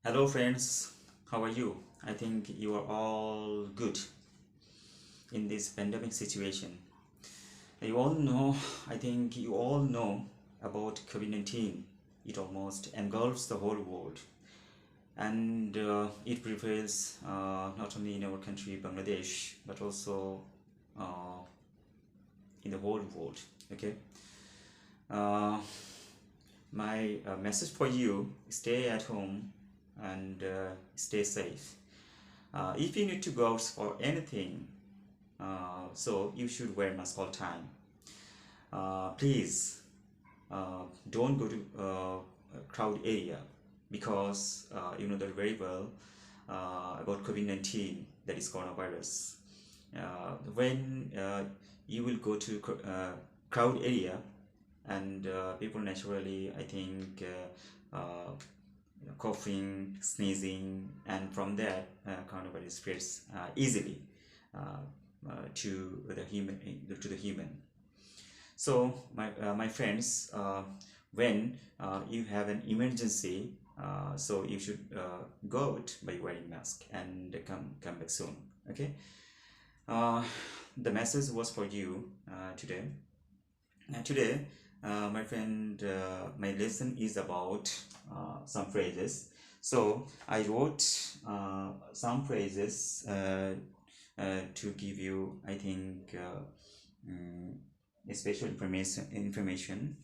Hello friends, how are you? I think you are all good in this pandemic situation. You all know, I think you all know about COVID-19. It almost engulfs the whole world, and it prevails not only in our country, Bangladesh, but also uh, in the whole world. Okay. Uh, my message for you: stay at home and stay safe. If you need to go out for anything, so you should wear mask all time. Please don't go to a crowd area because you know that very well about COVID-19, that is coronavirus. When you will go to crowd area, and people naturally, I think, coughing, sneezing, and from that coronavirus spreads easily uh, to the human. So my friends, when you have an emergency, so you should go out by wearing mask and come back soon. Okay. uh, the message was for you today. Today, my friend, my lesson is about some phrases. So I wrote some phrases to give you, I think, special information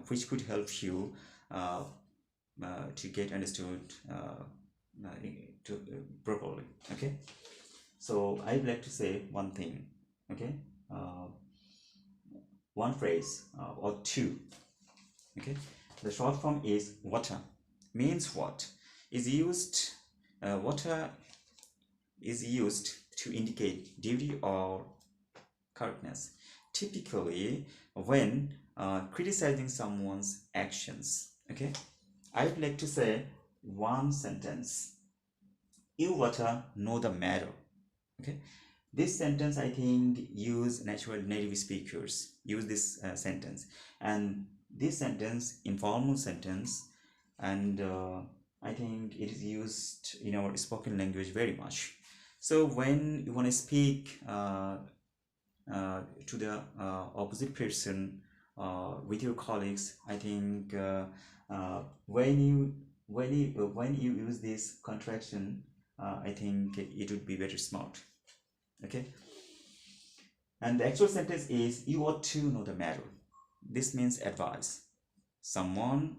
which could help you to get understood properly. Okay. So I'd like to say one thing. Okay. One phrase or two. Okay. The short form is water. Means what? Is used. Water is used to indicate duty or correctness, typically when criticizing someone's actions. Okay. I would like to say one sentence. You water know the matter. Okay. This sentence, I think, use natural native speakers use this sentence, and this sentence, informal sentence, and I think it is used in our spoken language very much. So when you want to speak to the opposite person with your colleagues, I think when you use this contraction, I think it would be very smart. Okay. And the actual sentence is you ought to know the matter. This means advice. Someone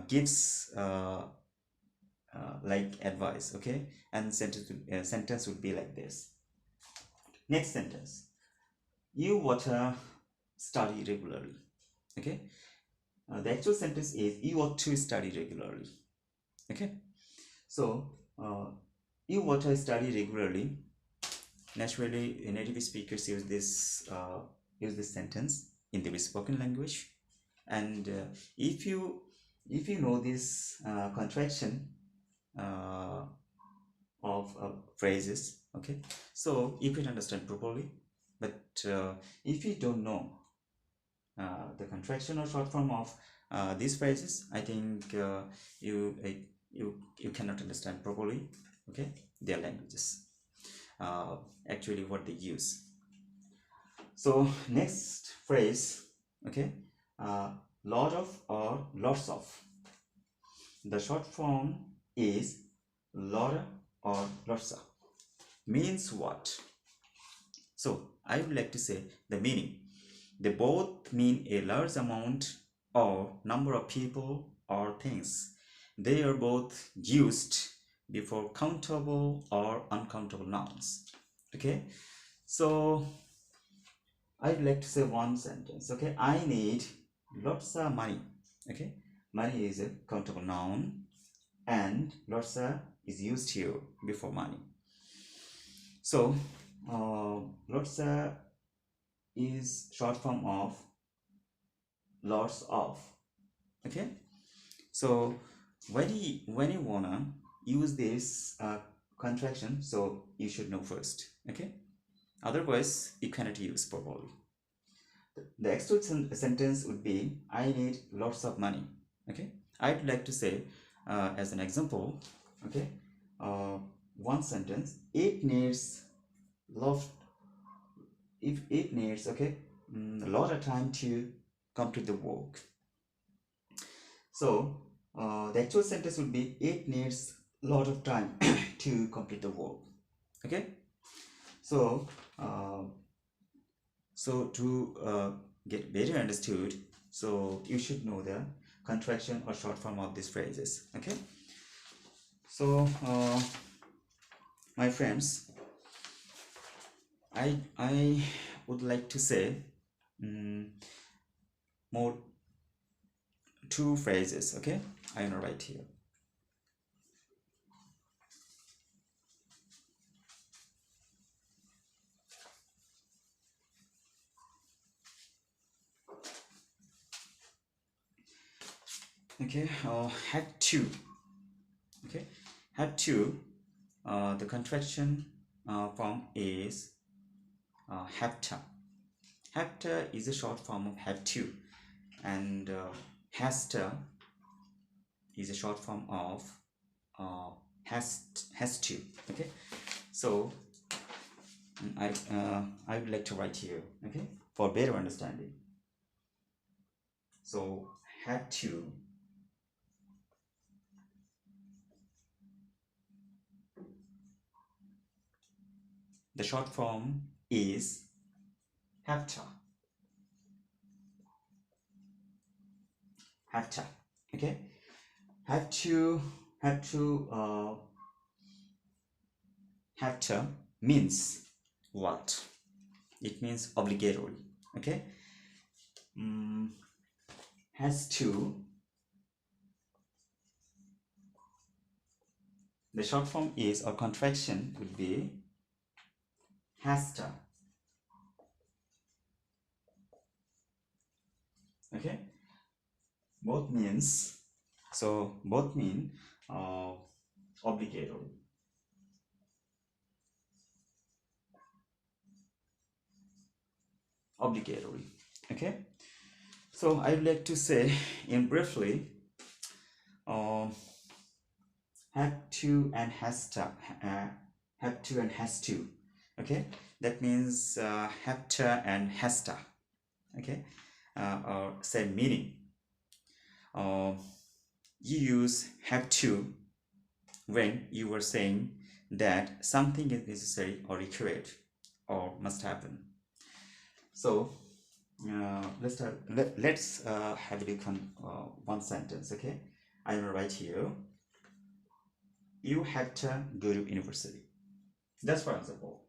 gives like advice. Okay. And sentence would be like this. Next sentence. You ought to study regularly. Okay. The actual sentence is you ought to study regularly. Okay. So you ought to study regularly. Naturally, native speakers use this sentence in the spoken language, and if you know this contraction of phrases, okay, so you can understand properly. But if you don't know the contraction or short form of these phrases, I think you cannot understand properly, okay, their languages, actually what they use. So next phrase, okay, lot of or lots of. The short form is Lotta or Lotsa. Means what? So I would like to say the meaning. They both mean a large amount or number of people or things. They are both used before countable or uncountable nouns. Okay. So I'd like to say one sentence. Okay. I need lots of money. Okay. Money is a countable noun, and Lotsa is used here before money. So Lotsa is short form of lots of. Okay. So when you wanna use this contraction, so you should know first. Okay. Otherwise you cannot use properly. The actual sentence would be I need lots of money. Okay, I'd like to say as an example, okay, one sentence, it needs love, if it needs, okay, a lot of time to complete the work. So the actual sentence would be, it needs a lot of time to complete the work. Okay, so to get better understood, so you should know the contraction or short form of these phrases. Okay, so my friends, I would like to say more two phrases. Okay, I'm gonna write here. Okay, have to. Okay, have to. The contraction form is Hafta. Hafta is a short form of have to, and Hasta is a short form of has to. Okay, so I would like to write here. Okay, for better understanding. So had to, the short form is Hafta. Hafta. Okay, have to Hafta means what? It means obligatory. Okay, has to, the short form is, or contraction would be Hasta. Okay, both means, so both mean obligatory. Obligatory. Okay, so I would like to say in briefly, have to and has to, have to and has to. Okay, that means have to and has to. Okay, or same meaning. You use have to when you were saying that something is necessary or required or must happen. So let's have a look on one sentence. Okay, I will write here, you have to go to university. That's for example,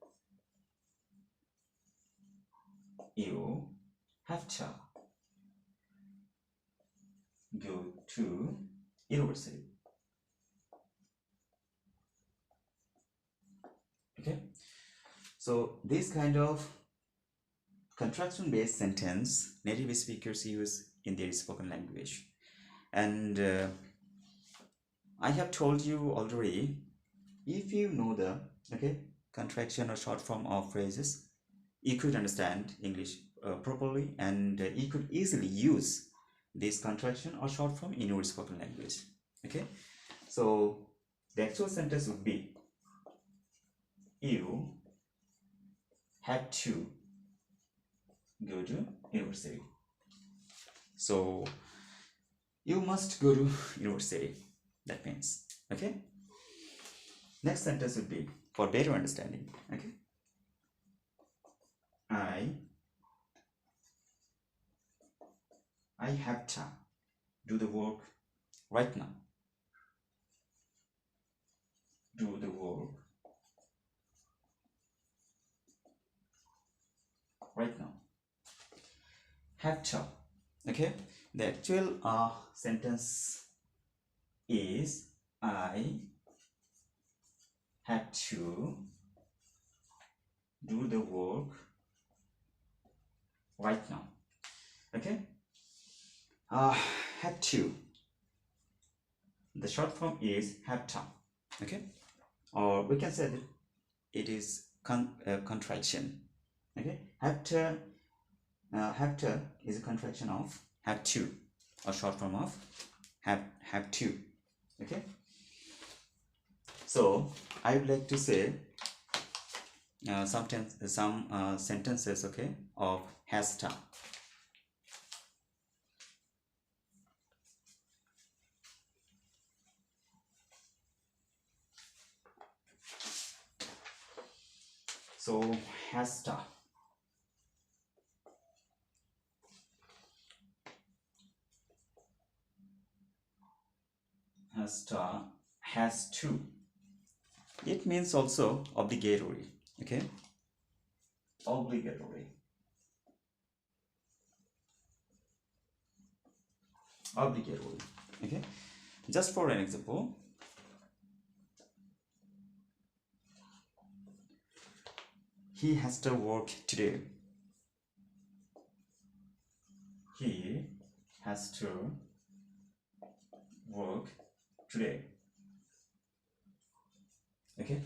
you have to go to university. Okay, so this kind of contraction based sentence native speakers use in their spoken language, and I have told you already, if you know the contraction or short form of phrases, you could understand English properly, and you could easily use this contraction or short form in your spoken language. Okay, so the actual sentence would be, you had to go to university. So you must go to university, that means. Okay, next sentence would be for better understanding. Okay, I have to do the work right now. Do the work right now. Have to. Okay, the actual sentence is, I had to do the work right now. Okay, had to, the short form is have to. Okay, or we can say that it is contraction. Okay, have to is a contraction of have to, or short form of have to. Okay, so I would like to say some sentences, okay, of Hasta. So Hasta. Hasta has to. It means also obligatory. Okay, obligatory. Obligatory. Okay, just for an example, he has to work today. He has to work today. Okay,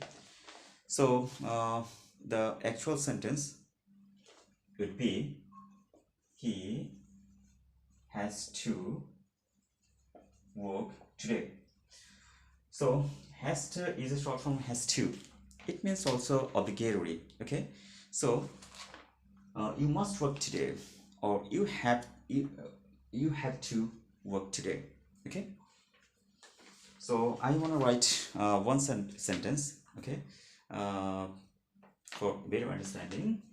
so the actual sentence would be he has to work today. So has to is a short form has to. It means also obligatory. Okay, so you must work today, or you have to work today. Okay, so I want to write one sentence. Okay, for better understanding.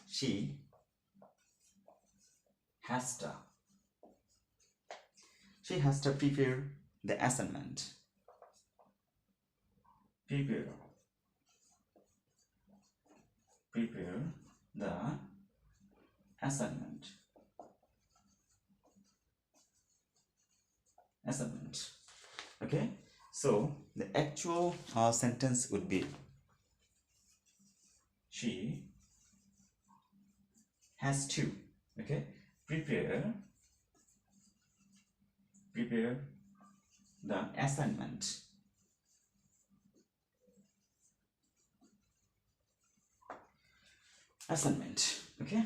She has to prepare the assignment. Prepare the assignment. Okay, so the actual sentence would be she has to, okay, prepare the assignment. Okay,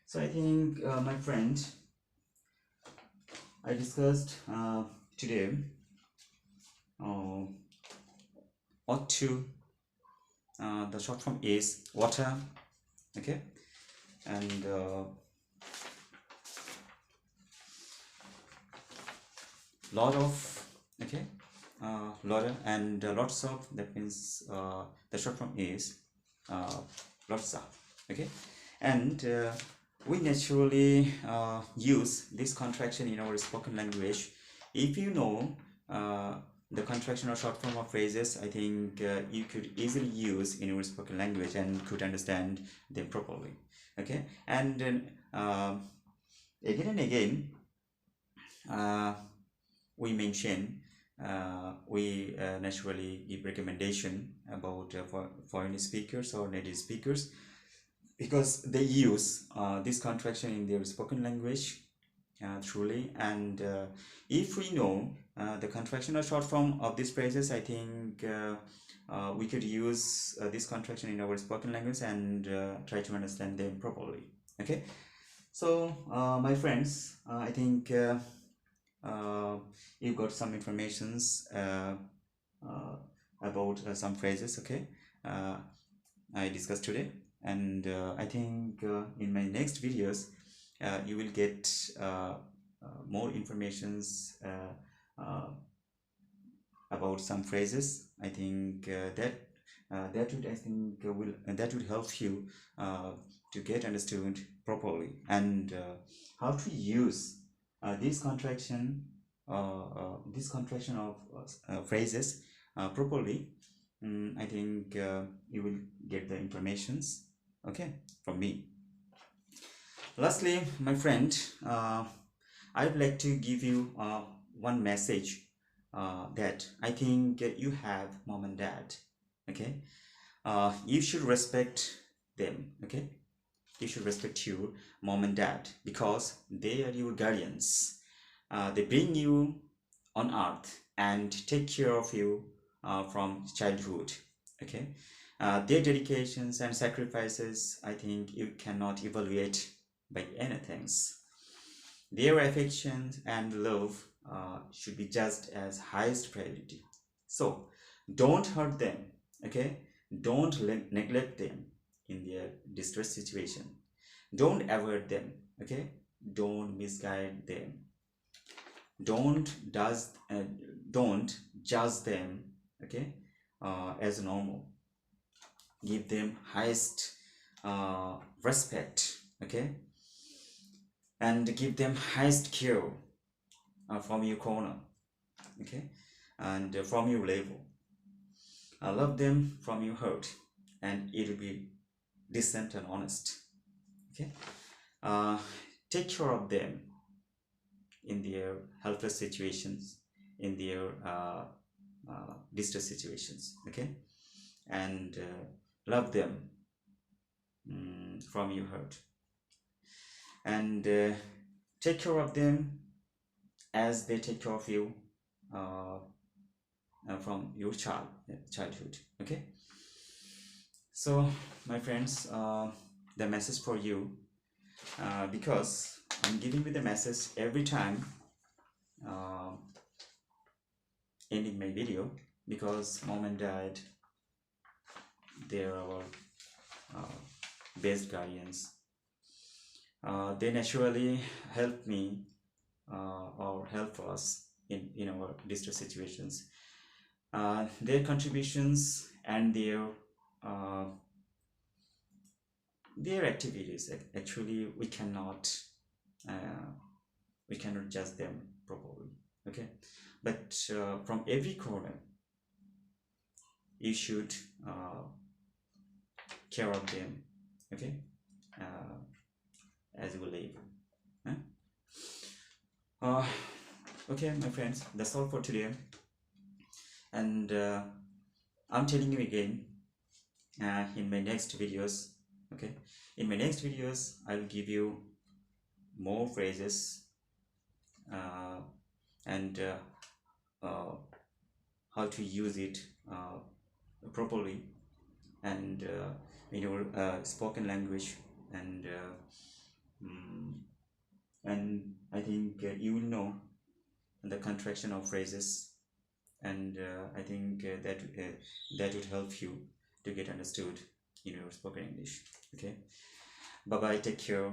so I think my friend, I discussed today ought to, the short form is Lotta. Okay, and lot of, okay, Lotta and lots of, that means the short form is Lotsa. Okay, and we naturally use this contraction in our spoken language. If you know the contraction or short form of phrases, I think you could easily use in your spoken language and could understand them properly. Okay, and then again and again we mention, we naturally give recommendation about foreign speakers or native speakers, because they use this contraction in their spoken language truly. And if we know the contraction or short form of these phrases, I think we could use this contraction in our spoken language and try to understand them properly. Okay, so my friends, I think you got some informations about some phrases, okay, I discussed today. And I think in my next videos you will get more informations about some phrases. I think that would help you to get understood properly, and how to use this contraction of phrases properly. I think you will get the informations, okay, from me. Lastly, my friend, I would like to give you one message that I think you have mom and dad. Okay, you should respect them. Okay, you should respect your mom and dad, because they are your guardians. They bring you on earth and take care of you from childhood. Okay, Their dedications and sacrifices, I think you cannot evaluate by anything. Their affection and love should be judged as highest priority. So don't hurt them, okay? Don't neglect them in their distress situation. Don't avoid them, okay? Don't misguide them. Don't does don't judge them, okay, as normal. Give them highest respect, okay, and give them highest care from your corner, okay, and from your level. Love them from your heart, and it will be decent and honest, okay. Take care of them in their helpless situations, in their distress situations, okay, and love them from your heart, and take care of them as they take care of you from your childhood, okay. So my friends, the message for you, because I'm giving you the message every time ending my video, because mom and dad, they're our best guardians. They naturally help me or help us in our distress situations. Their contributions and their activities, actually we cannot judge them properly, okay, but from every corner you should care of them, okay, as you live. Okay my friends, that's all for today, and I'm telling you again, in my next videos, okay, in my next videos I'll give you more phrases and how to use it properly and in your spoken language, and I think you will know the contraction of phrases, and I think that would help you to get understood in your spoken English, okay. Bye bye, take care.